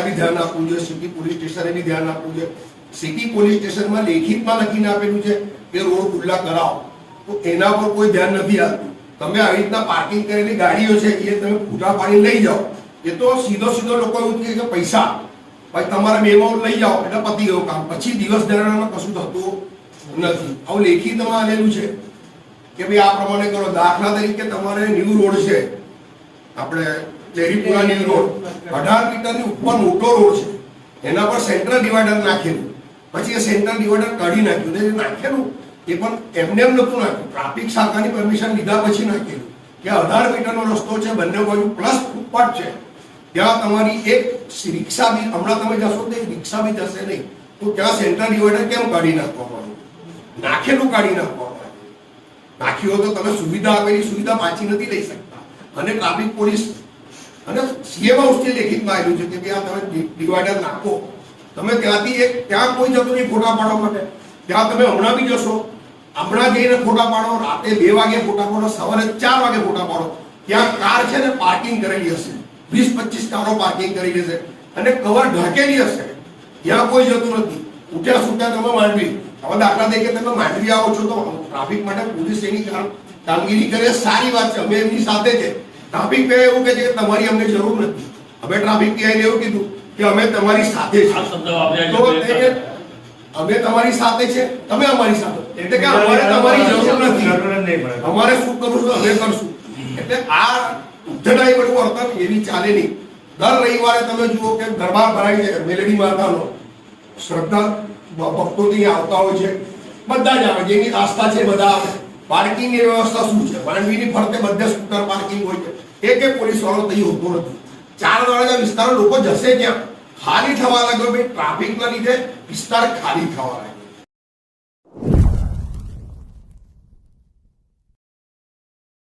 બી ધ્યાન આપવું જોઈએ, સિટી પોલીસ સ્ટેશને બી ધ્યાન આપવું જોઈએ. સિટી પોલીસ સ્ટેશનમાં લેખિતમાં લખીને આપેલું છે કે રોડ ખુલ્લા કરાવો, તો એના પર કોઈ ધ્યાન નથી આપતું. તમે આવી રીતના પાર્કિંગ કરેલી ગાડીઓ છે એ તમે ફૂટા પાડી લઈ જાઓ, એ તો સીધો લોકો એવું કહે કે પૈસા ભાઈ તમારા મેમો લઈ જાઓ એટલે પતી ગયું કામ. પછી દિવસ દરમિયાનમાં કશું થતું નથી. આવું લેખિતમાં આવેલું છે કે ભાઈ આ પ્રમાણે કરો. દાખલા તરીકે તમારે ન્યૂ રોડ છે, આપણે લેરીપુરા ન્યૂ રોડ 18 મીટરની ઉપર મોટો રોડ છે, એના પર સેન્ટ્રલ ડિવાઈડર નાખેલું. પછી એ સેન્ટ્રલ ડિવાઈડર કાઢી નાખ્યું. નાખેલું એ પણ એમને એમ નતું નાખ્યું, ટ્રાફિક શાખાની પરમિશન લીધા પછી નાખેલું કે 18 મીટરનો રસ્તો છે, બંને બાજુ પ્લસ ફૂટપાથ છે. ત્યાં તમારી એક રિક્ષા બી, હમણાં તમે જશો તો રિક્ષા બી જશે નહીં, તો ત્યાં સેન્ટ્રલ ડિવાઈડર કેમ કાઢી નાખવાનું? નાખેલું કાઢી નાખવાનું. નાખ્યું તો તમે સુવિધા આપેલી સુવિધા પાછી નથી લઈ શકતા. અને ટ્રાફિક પોલીસ અને સીએમ હાઉસથી લેખિતમાં આવ્યું છે કે ભાઈ આ તમે ડિવાઈડર નાખો. તમે ત્યાંથી ત્યાં કોઈ જતું નહીં ફોટા પાડવા માટે. ત્યાં તમે હમણાં બી જશો, હમણાં જઈને ફોટા પાડો, રાતે 2 વાગે ફોટા પાડો, સવારે 4 વાગે ફોટા પાડો, ત્યાં કાર છે ને પાર્કિંગ કરેલી હશે, 20-25 કારો પાર્કિંગ કરેલી હશે અને કવર ઢાંકેલી હશે. ત્યાં કોઈ જતું નથી. ઉઠ્યા છૂટ્યા તમે માંડવી. હવે દાખલા તરીકે તમે માંડવી આવો છો તો ટ્રાફિક માટે પોલીસ એની કામગીરી કરે, સારી વાત છે, અમે એમની સાથે છે. ટ્રાફિક પે એવું કહે છે કે તમારી અમને જરૂર નથી. હવે ટ્રાફિક પીઆઈને એવું કીધું કે અમે તમારી સાથે છે, અમે તમારી સાથે છે, તમે અમારી સાથે, એટલે કે અમારે તમારી જરૂર નથી, અમારે શું કરવું છે અમે કરશું. એટલે આ ઉદ્ધટાઈ બધું વર્તન એવી ચાલે નહીં. દર રવિવારે તમે જુઓ કે દરબાર ભરાય છે મેલડી માતાનો, શ્રદ્ધા ભક્તોથી આવતા હોય છે, બધા જ આવે, જેની આસ્થા છે બધા આવે. પાર્કિંગની વ્યવસ્થા શું છે? માંડવીની ફરતે બધે સ્કૂટર પાર્કિંગ હોય છે, એક પોલીસ વાળો તઈ હોતો નથી. 4 વાગ્યા વિસ્તારો લોકો જશે ક્યાં? ખાલી થવા લાગ્યો ભાઈ, ટ્રાફિકના લીધે વિસ્તાર ખાલી થવા લાગ્યો.